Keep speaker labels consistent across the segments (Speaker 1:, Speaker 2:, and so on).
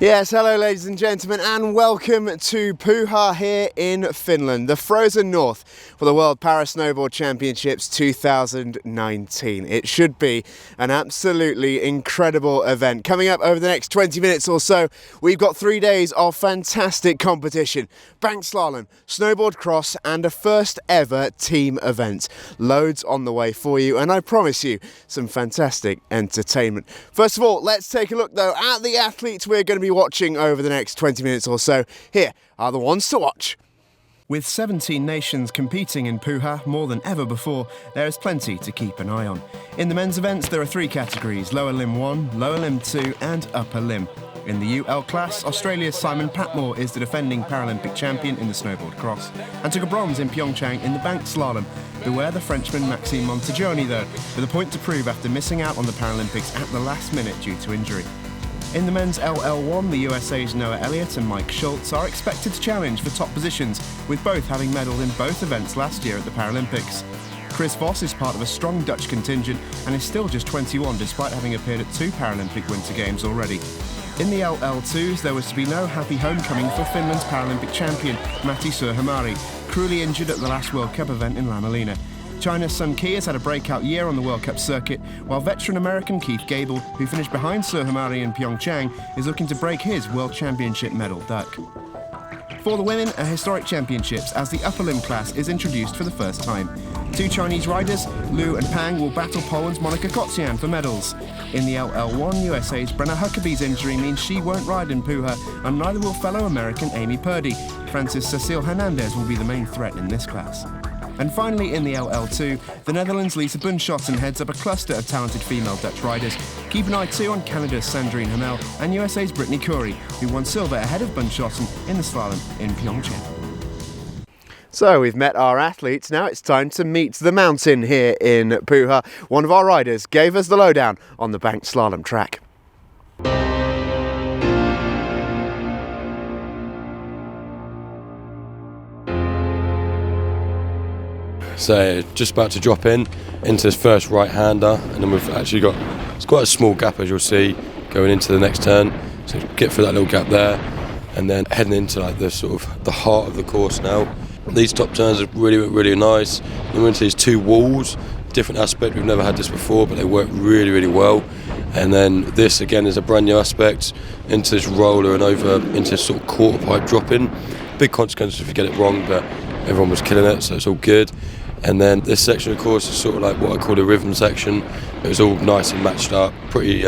Speaker 1: Yes, hello ladies and gentlemen, and welcome to Pyhä here in Finland, the frozen north for the World Para Snowboard Championships 2019. It should be an absolutely incredible event. Coming up over the next 20 minutes or so, we've got 3 days of fantastic competition. Bank slalom, snowboard cross and a first ever team event. Loads on the way for you, and I promise you some fantastic entertainment. First of all, let's take a look though at the athletes we're going to be watching over the next 20 minutes or so. Here are the ones to watch. With 17 nations competing in Pyhä more than ever before, there is plenty to keep an eye on. In the men's events, there are 3 categories: lower limb 1, lower limb 2 and upper limb. In the UL class, Australia's Simon Patmore is the defending Paralympic champion in the snowboard cross and took a bronze in Pyeongchang in the bank slalom. Beware the Frenchman Maxime Montegioni though, with a point to prove after missing out on the Paralympics at the last minute due to injury. In the men's LL1, the USA's Noah Elliott and Mike Schultz are expected to challenge for top positions, with both having medalled in both events last year at the Paralympics. Chris Voss is part of a strong Dutch contingent and is still just 21 despite having appeared at 2 Paralympic Winter Games already. In the LL2s, there was to be no happy homecoming for Finland's Paralympic champion, Matti Suohamari, cruelly injured at the last World Cup event in Lamelina. China's Sun Ki has had a breakout year on the World Cup circuit, while veteran American Keith Gable, who finished behind Suohamari in Pyeongchang, is looking to break his World Championship medal duck. For the women, a historic championships as the upper limb class is introduced for the first time. 2 Chinese riders, Liu and Pang, will battle Poland's Monika Kocian for medals. In the LL1, USA's Brenna Huckabee's injury means she won't ride in Pyhä, and neither will fellow American Amy Purdy. Frances Cecile Hernandez will be the main threat in this class. And finally, in the LL2, the Netherlands' Lisa Bunschoten heads up a cluster of talented female Dutch riders. Keep an eye too on Canada's Sandrine Hamel and USA's Brittany Curry, who won silver ahead of Bunschoten in the slalom in Pyeongchang. So we've met our athletes, now it's time to meet the mountain here in Pyhä. One of our riders gave us the lowdown on the bank slalom track.
Speaker 2: So just about to drop into this first right-hander, and then we've actually got, it's quite a small gap as you'll see going into the next turn, so get through that little gap there and then heading into like the sort of the heart of the course now. These top turns are really nice. Then we're into these 2 walls, different aspect, we've never had this before but they work really well. And then this again is a brand new aspect into this roller and over into this sort of quarter pipe drop-in. Big consequences if you get it wrong, but everyone was killing it, so it's all good. And then this section of course is sort of like what I call a rhythm section. It was all nice and matched up, pretty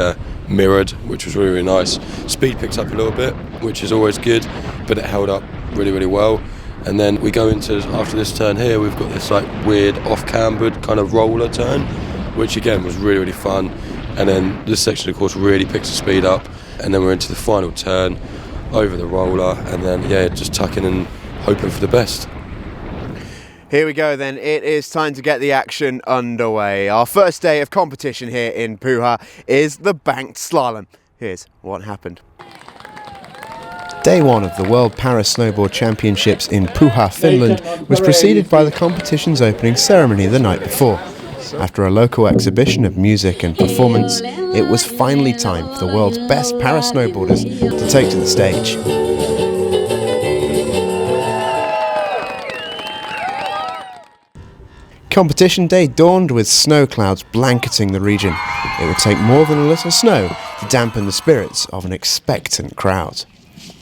Speaker 2: mirrored, which was really nice. Speed picked up a little bit, which is always good, but it held up really well. And then we go into, after this turn here, we've got this like weird off-cambered kind of roller turn, which again was really fun. And then this section of course really picks the speed up, and then we're into the final turn over the roller, and then yeah, just tucking and hoping for the best.
Speaker 1: Here we go then, it is time to get the action underway. Our first day of competition here in Pyhä is the banked slalom. Here's what happened. Day 1 of the World Para Snowboard Championships in Pyhä, Finland was preceded by the competition's opening ceremony the night before. After a local exhibition of music and performance, it was finally time for the world's best para snowboarders to take to the stage. Competition day dawned with snow clouds blanketing the region. It would take more than a little snow to dampen the spirits of an expectant crowd.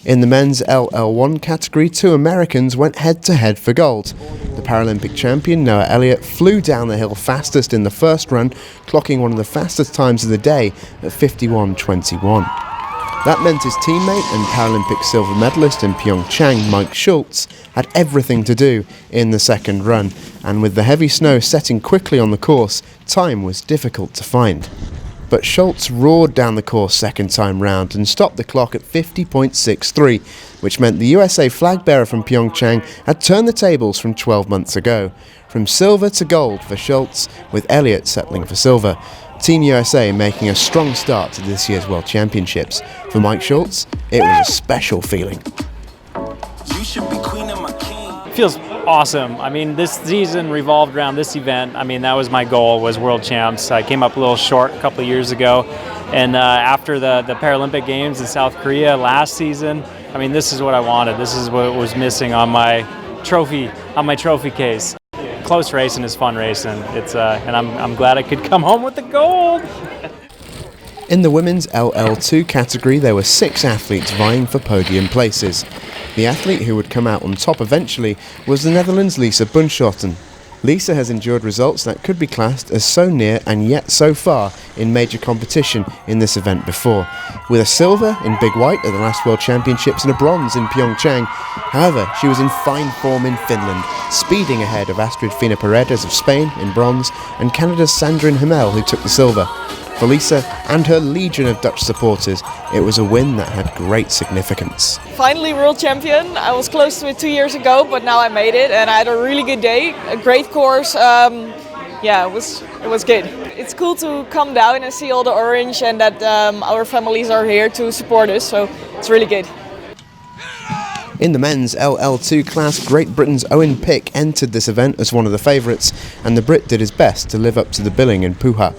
Speaker 1: In the men's LL1 category, 2 Americans went head-to-head for gold. The Paralympic champion Noah Elliott flew down the hill fastest in the first run, clocking one of the fastest times of the day at 51:21. That meant his teammate and Paralympic silver medalist in Pyeongchang, Mike Schultz, had everything to do in the second run, and with the heavy snow setting quickly on the course, time was difficult to find. But Schultz roared down the course second time round and stopped the clock at 50.63, which meant the USA flag bearer from Pyeongchang had turned the tables from 12 months ago. From silver to gold for Schultz, with Elliott settling for silver. Team USA making a strong start to this year's World Championships. For Mike Schultz, it was a special feeling.
Speaker 3: It feels awesome. I mean, this season revolved around this event. I mean, that was my goal, was World Champs. I came up a little short a couple of years ago, And after the Paralympic Games in South Korea last season, I mean, this is what I wanted. This is what was missing on my trophy case. Close racing is fun racing. It's and I'm glad I could come home with the gold.
Speaker 1: In the women's LL2 category, there were 6 athletes vying for podium places. The athlete who would come out on top eventually was the Netherlands' Lisa Bunschoten. Lisa has endured results that could be classed as so near and yet so far in major competition in this event before, with a silver in big white at the last World Championships and a bronze in Pyeongchang. However, she was in fine form in Finland, speeding ahead of Astrid Fina Paredes of Spain in bronze and Canada's Sandrine Hamel, who took the silver. For Lisa and her legion of Dutch supporters, it was a win that had great significance.
Speaker 4: Finally world champion. I was close to it 2 years ago, but now I made it and I had a really good day, a great course. Yeah, it was good. It's cool to come down and see all the orange and that our families are here to support us, so it's really good.
Speaker 1: In the men's LL2 class, Great Britain's Owen Pick entered this event as one of the favourites, and the Brit did his best to live up to the billing in Pyhä.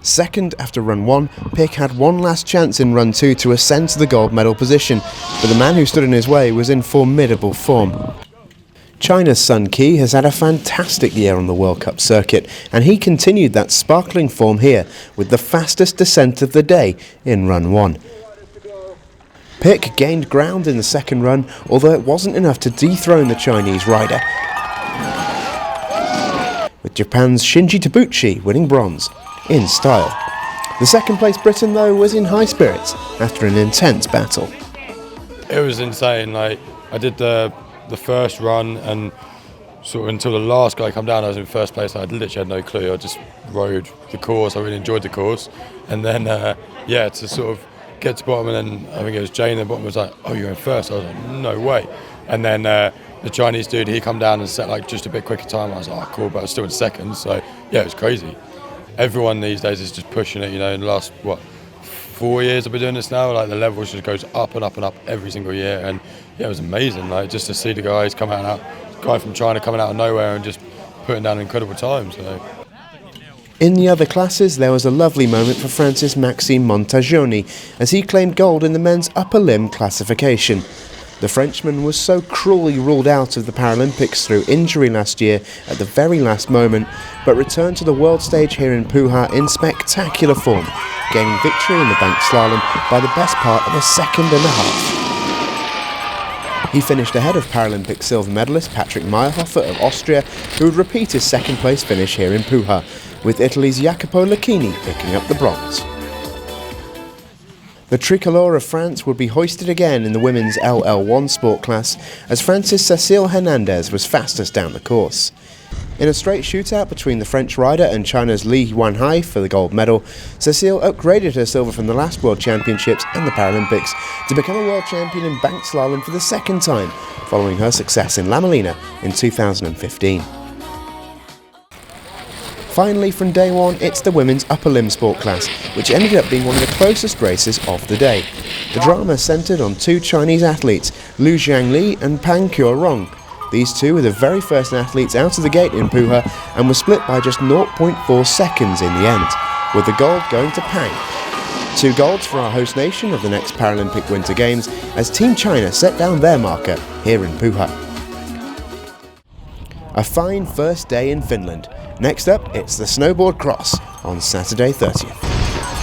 Speaker 1: Second after run 1, Pick had one last chance in run 2 to ascend to the gold medal position, but the man who stood in his way was in formidable form. China's Sun Qi has had a fantastic year on the World Cup circuit, and he continued that sparkling form here with the fastest descent of the day in run 1. Pick gained ground in the second run, although it wasn't enough to dethrone the Chinese rider, with Japan's Shinji Tabuchi winning bronze in style. The second place Briton, though, was in high spirits after an intense battle.
Speaker 2: It was insane. Like, I did the first run, and sort of until the last guy come down, I was in first place. I literally had no clue. I just rode the course. I really enjoyed the course, and then to sort of get to the bottom, and then I think it was Jane at the bottom was like, "Oh, you're in first." I was like, "No way!" And then the Chinese dude, he come down and set like just a bit quicker time. I was like, "Oh, cool," but I was still in second. So yeah, it was crazy. Everyone these days is just pushing it, you know. In the last 4 years I've been doing this now, like the level just goes up and up and up every single year, and yeah, it was amazing. Like just to see the guys come out, guy from China coming out of nowhere and just putting down incredible times. So.
Speaker 1: In the other classes, there was a lovely moment for Francis Maxime Montagioni as he claimed gold in the men's upper limb classification. The Frenchman was so cruelly ruled out of the Paralympics through injury last year at the very last moment, but returned to the world stage here in Pyhä in spectacular form, gaining victory in the bank slalom by the best part of a second and a half. He finished ahead of Paralympic silver medalist Patrick Meyerhofer of Austria, who would repeat his second place finish here in Pyhä, with Italy's Jacopo Lucchini picking up the bronze. The tricolour of France would be hoisted again in the women's LL1 sport class as Francis Cécile Hernandez was fastest down the course. In a straight shootout between the French rider and China's Li Yuanhai for the gold medal, Cécile upgraded her silver from the last World Championships and the Paralympics to become a world champion in bank slalom for the second time, following her success in La Molina in 2015. Finally, from day one, it's the women's upper limb sport class, which ended up being one of the closest races of the day. The drama centred on 2 Chinese athletes, Lu Jiangli and Pang Qiurong. These two were the very first athletes out of the gate in Pyhä and were split by just 0.4 seconds in the end, with the gold going to Pang. 2 golds for our host nation of the next Paralympic Winter Games as Team China set down their marker here in Pyhä. A fine first day in Finland. Next up, it's the snowboard cross on Saturday 30th.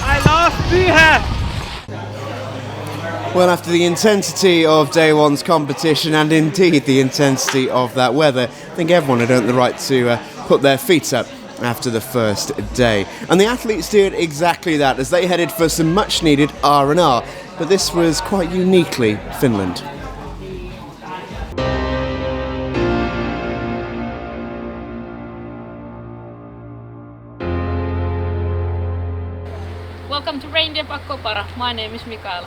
Speaker 3: I love Pyhä!
Speaker 1: Well, after the intensity of day one's competition and indeed the intensity of that weather, I think everyone had earned the right to put their feet up after the first day. And the athletes did exactly that as they headed for some much needed R&R, but this was quite uniquely Finland.
Speaker 5: Welcome to Renta Para. My name is Mikaela.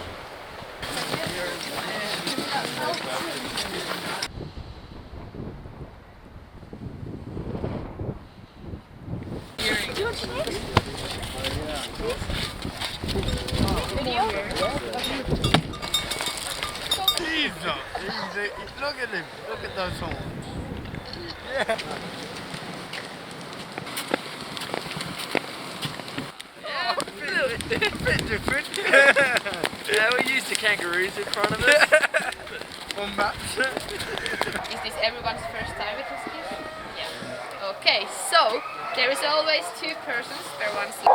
Speaker 6: Look at him. Look at those horns. Yeah. Yeah, A bit different.
Speaker 7: Yeah, we're used to kangaroos in front of us.
Speaker 6: On maps.
Speaker 5: Is this everyone's first time with this ski? Yeah. Okay, so there is always 2 persons per one ski.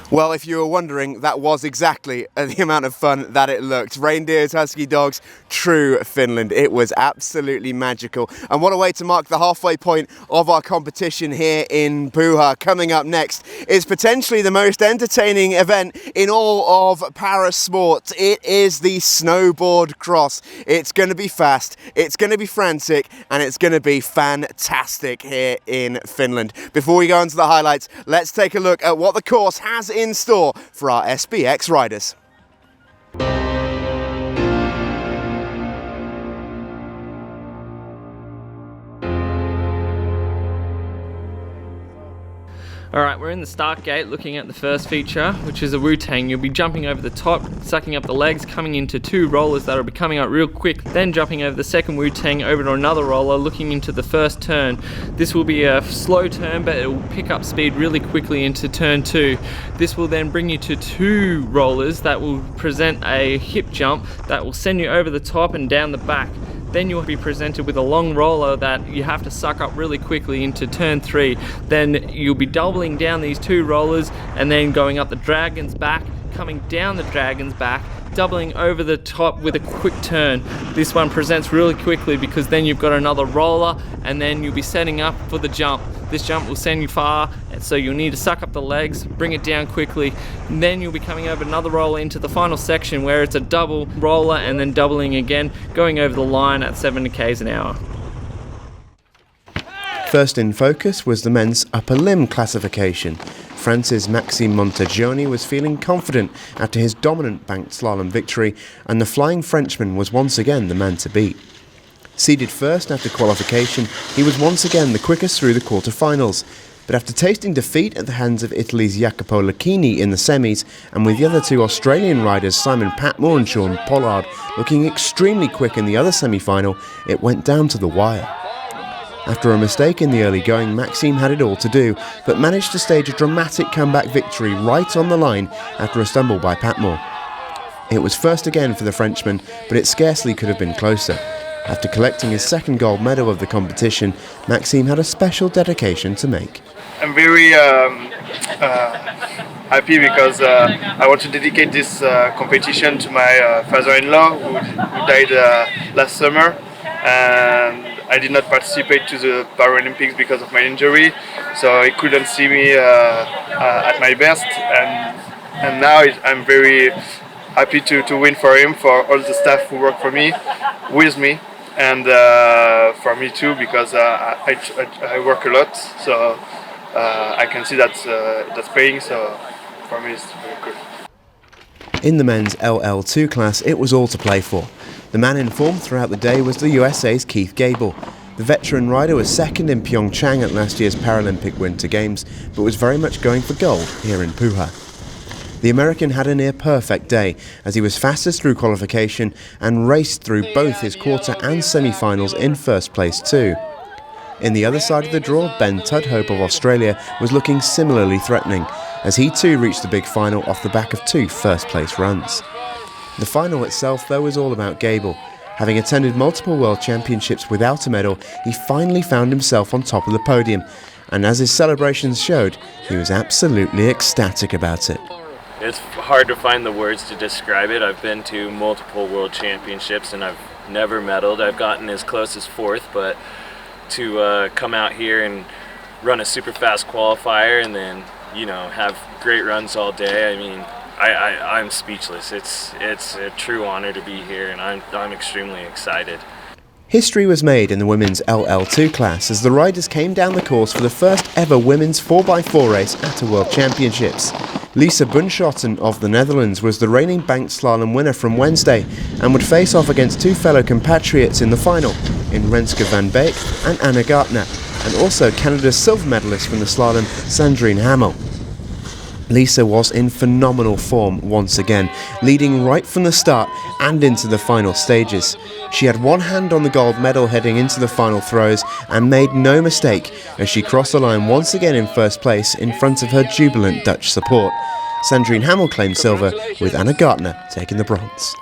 Speaker 1: Well, if you were wondering, that was exactly the amount of fun that it looked. Reindeers, husky dogs, true Finland. It was absolutely magical. And what a way to mark the halfway point of our competition here in Pyhä. Coming up next is potentially the most entertaining event in all of para sport. It is the snowboard cross. It's going to be fast, it's going to be frantic, and it's going to be fantastic here in Finland. Before we go into the highlights, let's take a look at what the course has in store for our SBX riders.
Speaker 7: Alright, we're in the start gate looking at the first feature, which is a Wu-Tang. You'll be jumping over the top, sucking up the legs, coming into 2 rollers that'll be coming up real quick, then jumping over the second Wu-Tang over to another roller, looking into the first turn. This will be a slow turn, but it will pick up speed really quickly into turn 2. This will then bring you to 2 rollers that will present a hip jump that will send you over the top and down the back. Then you'll be presented with a long roller that you have to suck up really quickly into turn 3. Then you'll be doubling down these 2 rollers and then going up the dragon's back, coming down the dragon's back, doubling over the top with a quick turn. This one presents really quickly because then you've got another roller and then you'll be setting up for the jump. This jump will send you far, and so you'll need to suck up the legs, bring it down quickly, and then you'll be coming over another roller into the final section where it's a double roller and then doubling again, going over the line at 70 k's an hour.
Speaker 1: First in focus was the men's upper limb classification. France's Maxime Montagioni was feeling confident after his dominant banked slalom victory, and the Flying Frenchman was once again the man to beat. Seeded first after qualification, he was once again the quickest through the quarter-finals, but after tasting defeat at the hands of Italy's Jacopo Lucchini in the semis, and with the other 2 Australian riders Simon Patmore and Sean Pollard looking extremely quick in the other semi-final, it went down to the wire. After a mistake in the early going, Maxime had it all to do, but managed to stage a dramatic comeback victory right on the line after a stumble by Patmore. It was first again for the Frenchman, but it scarcely could have been closer. After collecting his second gold medal of the competition, Maxime had a special dedication to make.
Speaker 8: I'm very happy because I want to dedicate this competition to my father-in-law who died last summer, and I did not participate to the Paralympics because of my injury, so he couldn't see me at my best, and now I'm very happy to win for him, for all the staff who work for me, with me, and for me too, because I work a lot, so I can see that's paying, so for me it's very good.
Speaker 1: In the men's LL2 class, it was all to play for. The man in form throughout the day was the USA's Keith Gable. The veteran rider was second in Pyeongchang at last year's Paralympic Winter Games, but was very much going for gold here in Pyhä. The American had a near-perfect day, as he was fastest through qualification and raced through both his quarter and semi-finals in first place too. In the other side of the draw, Ben Tudhope of Australia was looking similarly threatening, as he too reached the big final off the back of 2 first-place runs. The final itself, though, was all about Gable. Having attended multiple World Championships without a medal, he finally found himself on top of the podium, and as his celebrations showed, he was absolutely ecstatic about it.
Speaker 9: It's hard to find the words to describe it. I've been to multiple World Championships and I've never medaled. I've gotten as close as 4th, but to come out here and run a super fast qualifier and then, have great runs all day, I mean, I'm speechless. It's a true honor to be here, and I'm extremely excited.
Speaker 1: History was made in the women's LL2 class as the riders came down the course for the first ever women's 4x4 race at a World Championships. Lisa Bunschoten of the Netherlands was the reigning banked slalom winner from Wednesday and would face off against 2 fellow compatriots in the final, in Renske van Beek and Anna Gartner, and also Canada's silver medalist from the slalom, Sandrine Hamel. Lisa was in phenomenal form once again, leading right from the start and into the final stages. She had one hand on the gold medal heading into the final throws and made no mistake as she crossed the line once again in first place in front of her jubilant Dutch support. Sandrine Hamel claimed silver, with Anna Gartner taking the bronze.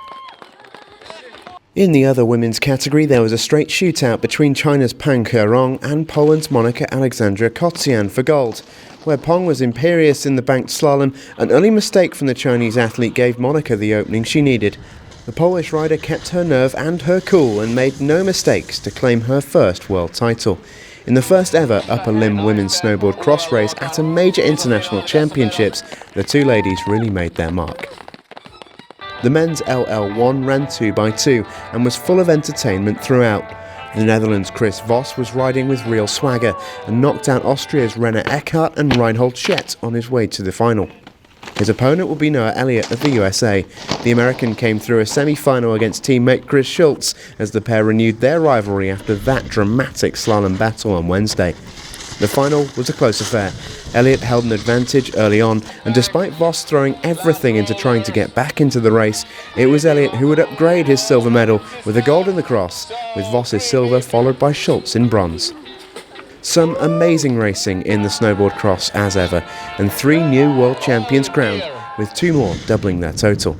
Speaker 1: In the other women's category, there was a straight shootout between China's Pang Ke-rong and Poland's Monika Alexandra Kocian for gold. Where Pong was imperious in the banked slalom, an early mistake from the Chinese athlete gave Monika the opening she needed. The Polish rider kept her nerve and her cool and made no mistakes to claim her first world title. In the first ever upper limb women's snowboard cross race at a major international championships, the two ladies really made their mark. The men's LL1 ran 2x2 and was full of entertainment throughout. The Netherlands' Chris Voss was riding with real swagger and knocked out Austria's René Eckhart and Reinhold Schett on his way to the final. His opponent will be Noah Elliott of the USA. The American came through a semi-final against teammate Chris Schultz as the pair renewed their rivalry after that dramatic slalom battle on Wednesday. The final was a close affair. Elliott held an advantage early on, and despite Voss throwing everything into trying to get back into the race, it was Elliott who would upgrade his silver medal with a gold in the cross, with Voss's silver followed by Schultz in bronze. Some amazing racing in the snowboard cross as ever, and 3 new world champions crowned, with 2 more doubling their total.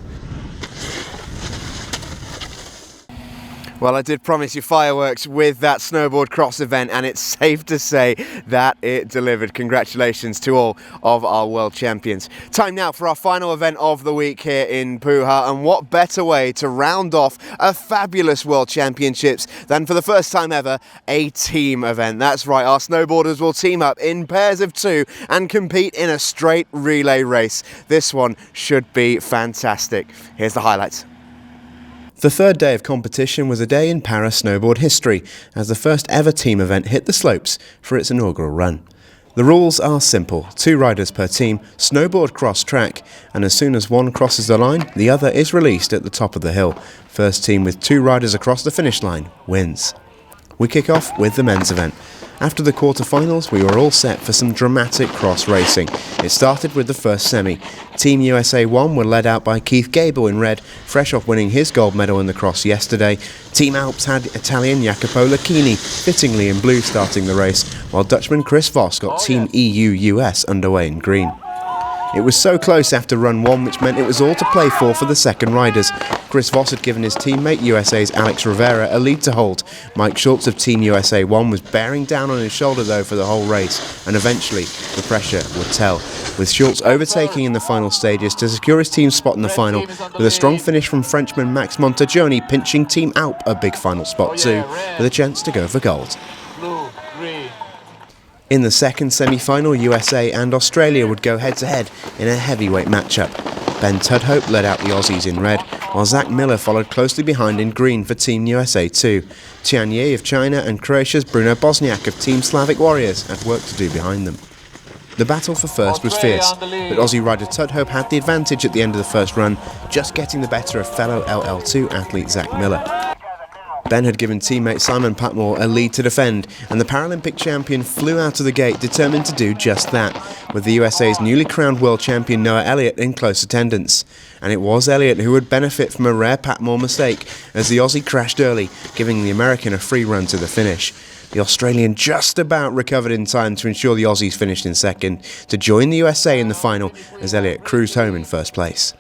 Speaker 1: Well, I did promise you fireworks with that snowboard cross event, and it's safe to say that it delivered. Congratulations to all of our world champions. Time now for our final event of the week here in Pyhä, and what better way to round off a fabulous world championships than for the first time ever, a team event. That's right, our snowboarders will team up in pairs of 2 and compete in a straight relay race. This one should be fantastic. Here's the highlights. The third day of competition was a day in Para snowboard history, as the first ever team event hit the slopes for its inaugural run. The rules are simple: 2 riders per team, snowboard cross track, and as soon as one crosses the line, the other is released at the top of the hill. First team with 2 riders across the finish line wins. We kick off with the men's event. After the quarterfinals, we were all set for some dramatic cross racing. It started with the first semi. Team USA 1 were led out by Keith Gable in red, fresh off winning his gold medal in the cross yesterday. Team Alps had Italian Jacopo Lucchini fittingly in blue starting the race, while Dutchman Chris Voss got Team EU US underway in green. It was so close after run 1, which meant it was all to play for the second riders. Chris Voss had given his teammate USA's Alex Rivera a lead to hold. Mike Schultz of Team USA 1 was bearing down on his shoulder though for the whole race, and eventually the pressure would tell, with Schultz overtaking in the final stages to secure his team's spot in the final, with a strong finish from Frenchman Max Montagioni pinching Team Alp a big final spot too, with a chance to go for gold. In the second semi-final, USA and Australia would go head-to-head in a heavyweight matchup. Ben Tudhope led out the Aussies in red, while Zach Miller followed closely behind in green for Team USA 2. Tian Yi of China and Croatia's Bruno Bosniak of Team Slavic Warriors had work to do behind them. The battle for first was fierce, but Aussie rider Tudhope had the advantage at the end of the first run, just getting the better of fellow LL2 athlete Zach Miller. Ben had given teammate Simon Patmore a lead to defend, and the Paralympic champion flew out of the gate determined to do just that, with the USA's newly crowned world champion Noah Elliott in close attendance. And it was Elliott who would benefit from a rare Patmore mistake, as the Aussie crashed early, giving the American a free run to the finish. The Australian just about recovered in time to ensure the Aussies finished in second, to join the USA in the final, as Elliott cruised home in first place.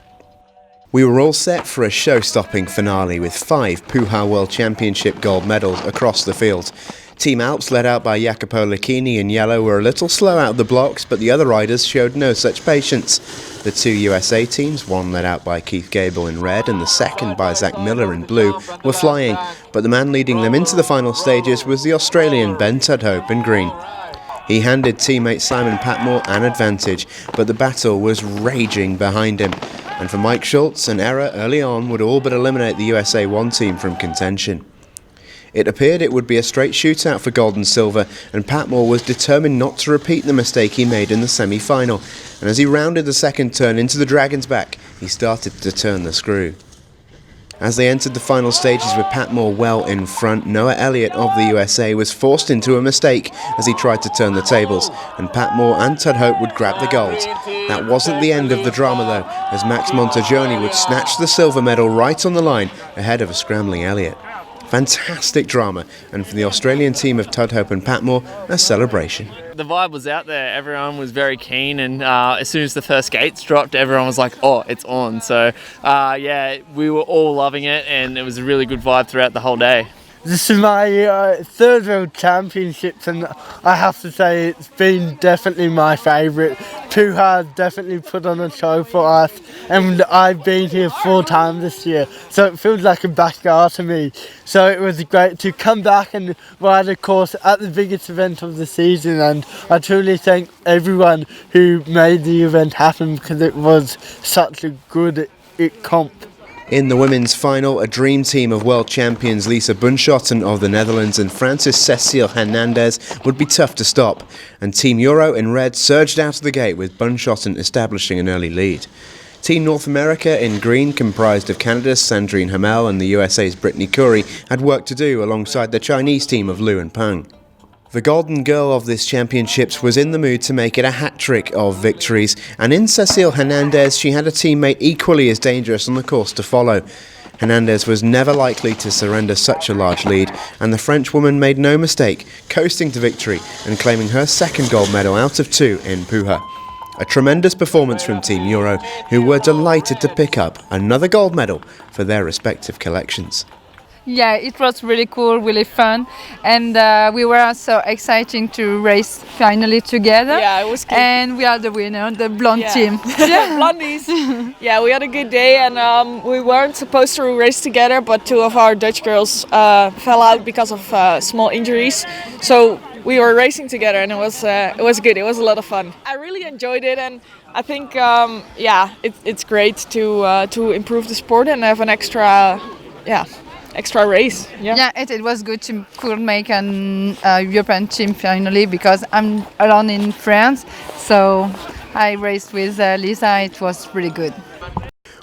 Speaker 1: We were all set for a show-stopping finale with 5 Pyhä World Championship gold medals across the field. Team Alps, led out by Jacopo Lucchini in yellow, were a little slow out of the blocks, but the other riders showed no such patience. The 2 USA teams, one led out by Keith Gable in red and the second by Zach Miller in blue, were flying, but the man leading them into the final stages was the Australian Ben Tudhope in green. He handed teammate Simon Patmore an advantage, but the battle was raging behind him. And for Mike Schultz, an error early on would all but eliminate the USA 1 team from contention. It appeared it would be a straight shootout for gold and silver, and Patmore was determined not to repeat the mistake he made in the semi-final, and as he rounded the second turn into the Dragon's back, he started to turn the screw. As they entered the final stages with Pat Moore well in front, Noah Elliott of the USA was forced into a mistake as he tried to turn the tables, and Pat Moore and Tud Hope would grab the gold. That wasn't the end of the drama though, as Max Montagioni would snatch the silver medal right on the line ahead of a scrambling Elliott. Fantastic drama, and for the Australian team of Tud Hope and Pat Moore, a celebration.
Speaker 7: The vibe was out there, everyone was very keen, and as soon as the first gates dropped, everyone was like, oh, it's on. So yeah, we were all loving it, and it was a really good vibe throughout the whole day.
Speaker 6: This is my third World Championships, and I have to say it's been definitely my favourite. Pyhä definitely put on a show for us, and I've been here 4 times this year, so it feels like a backyard to me. So it was great to come back and ride a course at the biggest event of the season, and I truly thank everyone who made the event happen because it was such a good comp.
Speaker 1: In the women's final, a dream team of world champions Lisa Bunschoten of the Netherlands and Frances Cecile Hernandez would be tough to stop, and Team Euro in red surged out of the gate with Bunschoten establishing an early lead. Team North America in green, comprised of Canada's Sandrine Hamel and the USA's Brittany Curry, had work to do alongside the Chinese team of Lu and Peng. The golden girl of this championships was in the mood to make it a hat-trick of victories, and in Cecile Hernandez she had a teammate equally as dangerous on the course to follow. Hernandez was never likely to surrender such a large lead, and the Frenchwoman made no mistake, coasting to victory and claiming her second gold medal out of 2 in Pyhä. A tremendous performance from Team Euro, who were delighted to pick up another gold medal for their respective collections.
Speaker 10: Yeah, it was really cool, really fun, and we were so exciting to race finally together.
Speaker 4: Yeah, it was good.
Speaker 10: And we are the winner, the blonde team.
Speaker 4: Yeah, blondies. Yeah, we had a good day, and we weren't supposed to race together, but 2 of our Dutch girls fell out because of small injuries. So we were racing together, and it was good. It was a lot of fun. I really enjoyed it, and I think it's great to improve the sport and have an extra race.
Speaker 10: Yeah, it was good to could make an European team finally, because I'm alone in France, so I raced with Lisa. It was really good.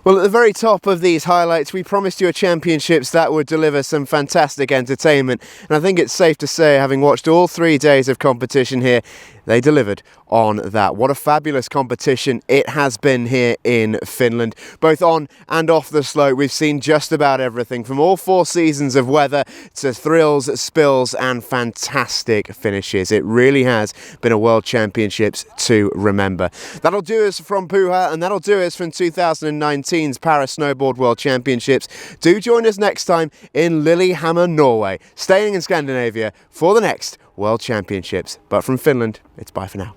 Speaker 1: Well, at the very top of these highlights, we promised you a championships that would deliver some fantastic entertainment, and I think it's safe to say, having watched all 3 days of competition here, they delivered on that. What a fabulous competition it has been here in Finland. Both on and off the slope, we've seen just about everything, from all 4 seasons of weather to thrills, spills and fantastic finishes. It really has been a World Championships to remember. That'll do us from Pyhä, and that'll do us from 2019's Para Snowboard World Championships. Do join us next time in Lillehammer, Norway, staying in Scandinavia for the next World Championships. But from Finland, it's bye for now.